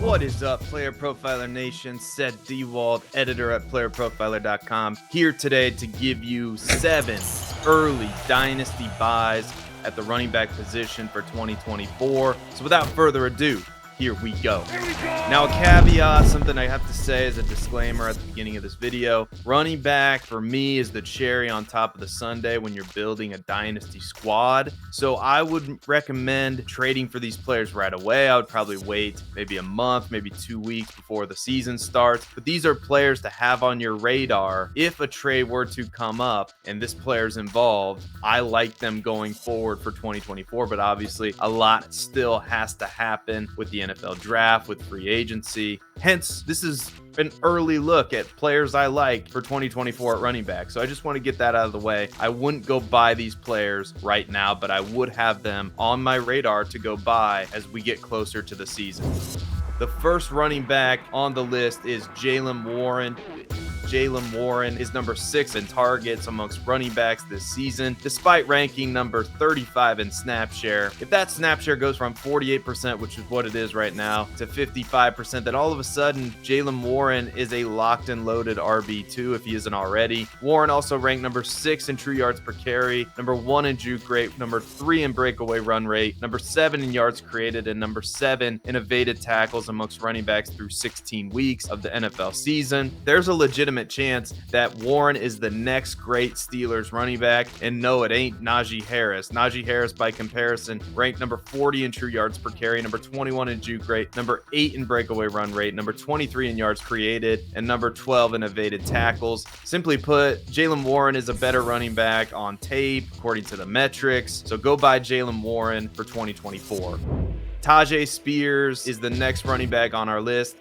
What is up, Player Profiler Nation? Seth Dewald, editor at playerprofiler.com, here today to give you 7 early Dynasty buys at the running back position for 2024. So without further ado, here we go. Now, a caveat, something I have to say as a disclaimer at the beginning of this video. Running back, for me, is the cherry on top of the sundae when you're building a dynasty squad. So I would recommend trading for these players right away. I would probably wait maybe a month, maybe 2 weeks before the season starts. But these are players to have on your radar. If a trade were to come up and this player's involved, I like them going forward for 2024. But obviously, a lot still has to happen with the NFL draft, with free agency. Hence, this is an early look at players I like for 2024 at running back. So I just want to get that out of the way. I wouldn't go buy these players right now, but I would have them on my radar to go buy as we get closer to the season. The first running back on the list is Jaylen Warren. Jaylen Warren is number 6 in targets amongst running backs this season, despite ranking number 35 in snap share. If that snap share goes from 48%, which is what it is right now, to 55%, then all of a sudden, Jaylen Warren is a locked and loaded RB2 if he isn't already. Warren also ranked number 6 in true yards per carry, number 1 in juke rate, number 3 in breakaway run rate, number 7 in yards created, and number 7 in evaded tackles amongst running backs through 16 weeks of the NFL season. There's a legitimate chance that Warren is the next great Steelers running back, and no, it ain't Najee Harris. Najee Harris, by comparison, ranked number 40 in true yards per carry, number 21 in juke rate, number 8 in breakaway run rate, number 23 in yards created, and number 12 in evaded tackles. Simply put, Jaylen Warren is a better running back on tape, according to the metrics, so go buy Jaylen Warren for 2024. Taj Spears is the next running back on our list.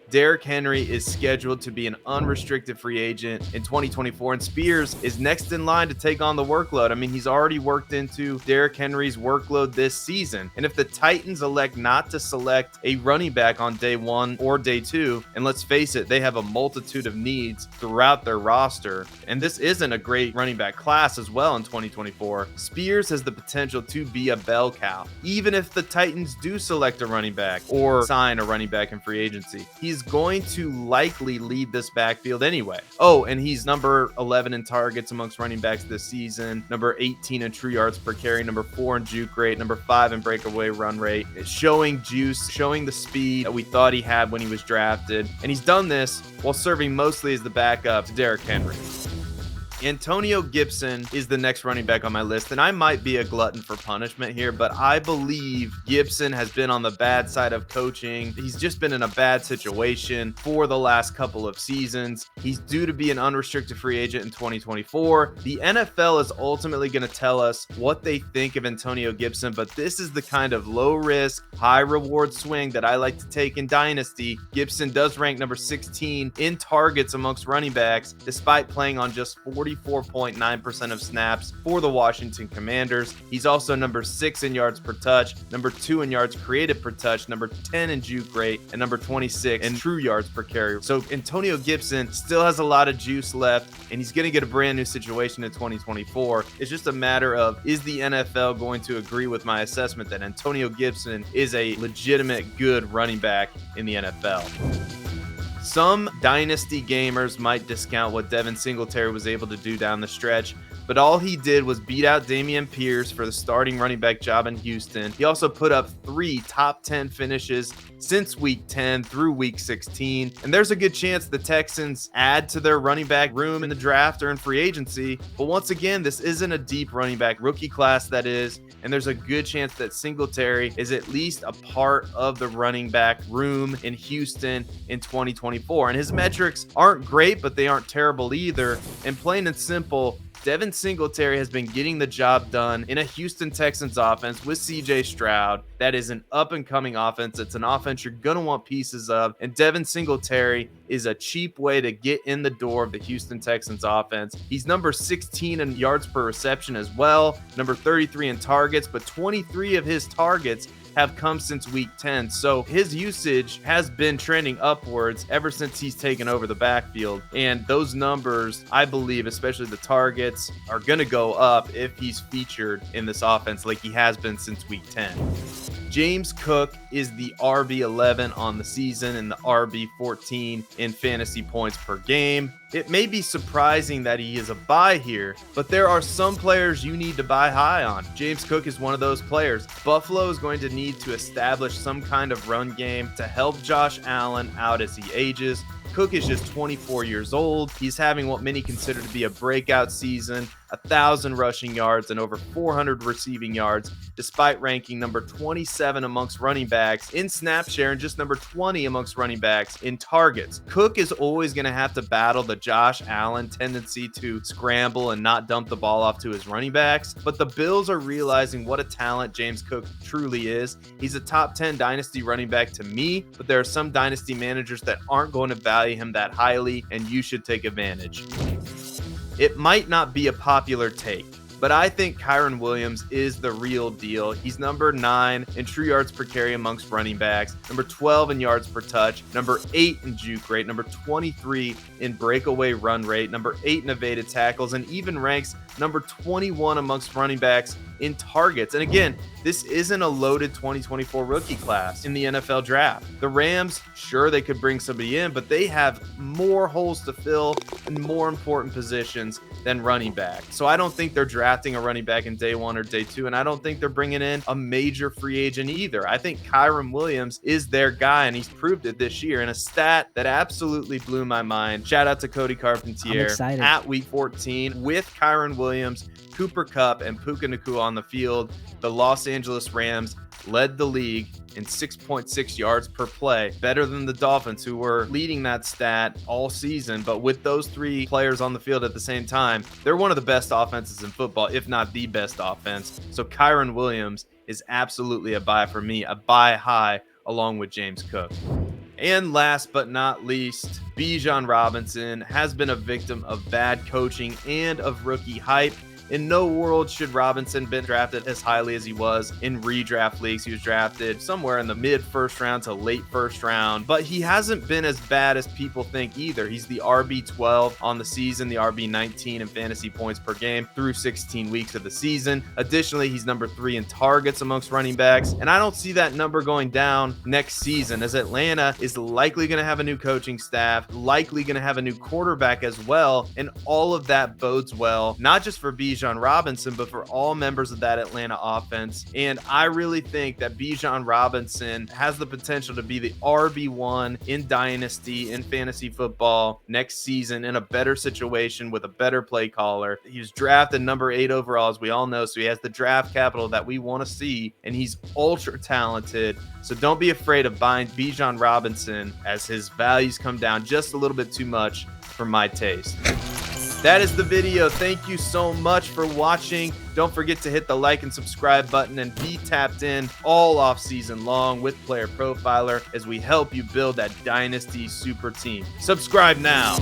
Derrick Henry is scheduled to be an unrestricted free agent in 2024, and Spears is next in line to take on the workload. I mean, he's already worked into Derrick Henry's workload this season. And if the Titans elect not to select a running back on day 1 or day 2, and let's face it, they have a multitude of needs throughout their roster, and this isn't a great running back class as well in 2024, Spears has the potential to be a bell cow. Even if the Titans do select a running back or sign a running back in free agency, he's going to likely lead this backfield anyway. Oh, and he's number 11 in targets amongst running backs this season, number 18 in true yards per carry, number 4 in juke rate, number 5 in breakaway run rate. It's showing juice, showing the speed that we thought he had when he was drafted. And he's done this while serving mostly as the backup to Derrick Henry. Antonio Gibson is the next running back on my list, and I might be a glutton for punishment here, but I believe Gibson has been on the bad side of coaching. He's just been in a bad situation for the last couple of seasons. He's due to be an unrestricted free agent in 2024. The NFL is ultimately going to tell us what they think of Antonio Gibson, but this is the kind of low-risk, high-reward swing that I like to take in Dynasty. Gibson does rank number 16 in targets amongst running backs, despite playing on just 44.9% of snaps for the Washington Commanders. He's also number 6 in yards per touch, number 2 in yards created per touch, number 10 in juke rate, and number 26 in true yards per carry. So Antonio Gibson still has a lot of juice left, and he's going to get a brand new situation in 2024. It's just a matter of, is the NFL going to agree with my assessment that Antonio Gibson is a legitimate good running back in the NFL? Some Dynasty gamers might discount what Devin Singletary was able to do down the stretch, but all he did was beat out Dameon Pierce for the starting running back job in Houston. He also put up 3 top 10 finishes since week 10 through week 16, and there's a good chance the Texans add to their running back room in the draft or in free agency. But once again, this isn't a deep running back rookie class, that is, and there's a good chance that Singletary is at least a part of the running back room in Houston in 2024. And his metrics aren't great, but they aren't terrible either. And plain and simple, Devin Singletary has been getting the job done in a Houston Texans offense with CJ Stroud. That is an up-and-coming offense. It's an offense you're going to want pieces of. And Devin Singletary is a cheap way to get in the door of the Houston Texans offense. He's number 16 in yards per reception as well, number 33 in targets, but 23 of his targets have come since week 10. So his usage has been trending upwards ever since he's taken over the backfield. And those numbers, I believe, especially the targets, are going to go up if he's featured in this offense like he has been since week 10. James Cook is the RB11 on the season and the RB14 in fantasy points per game. It may be surprising that he is a buy here, but there are some players you need to buy high on. James Cook is one of those players. Buffalo is going to need to establish some kind of run game to help Josh Allen out as he ages. Cook is just 24 years old. He's having what many consider to be a breakout season, 1,000 rushing yards and over 400 receiving yards, despite ranking number 27 amongst running backs in snap share and just number 20 amongst running backs in targets. Cook is always going to have to battle the Josh Allen tendency to scramble and not dump the ball off to his running backs, but the Bills are realizing what a talent James Cook truly is. He's a top 10 dynasty running back to me, but there are some dynasty managers that aren't going to value him that highly, and you should take advantage. It might not be a popular take, but I think Kiron Williams is the real deal. He's number 9 in true yards per carry amongst running backs, number 12 in yards per touch, number 8 in juke rate, number 23 in breakaway run rate, number 8 in evaded tackles, and even ranks number 21 amongst running backs in targets. And again, this isn't a loaded 2024 rookie class in the NFL draft. The Rams, sure, they could bring somebody in, but they have more holes to fill in more important positions than running back. So I don't think they're drafting a running back in day 1 or day 2, and I don't think they're bringing in a major free agent either. I think Kiron Williams is their guy, and he's proved it this year in a stat that absolutely blew my mind. Shout out to Cody Carpentier at week 14 with Kiron Williams, Cooper Kupp, and Puka Nacua on the field. The Los Angeles Rams led the league in 6.6 yards per play, better than the Dolphins, who were leading that stat all season. But with those 3 players on the field at the same time, they're one of the best offenses in football, if not the best offense. So Kiron Williams is absolutely a buy for me, a buy high along with James Cook. And last but not least, Benjon Robinson has been a victim of bad coaching and of rookie hype. In no world should Robinson been drafted as highly as he was in redraft leagues. He was drafted somewhere in the mid first round to late first round, but he hasn't been as bad as people think either. He's the RB12 on the season, the RB19 in fantasy points per game through 16 weeks of the season. Additionally, he's number 3 in targets amongst running backs, and I don't see that number going down next season, as Atlanta is likely going to have a new coaching staff, likely going to have a new quarterback as well, and all of that bodes well, not just for Benjon Robinson, but for all members of that Atlanta offense. And I really think that Benjon Robinson has the potential to be the RB1 in Dynasty in fantasy football next season in a better situation with a better play caller. He was drafted number 8 overall, as we all know, so he has the draft capital that we want to see, and he's ultra talented. So don't be afraid of buying Benjon Robinson, as his values come down just a little bit too much for my taste. That is the video. Thank you so much for watching. Don't forget to hit the like and subscribe button and be tapped in all off season long with Player Profiler as we help you build that Dynasty super team. Subscribe now.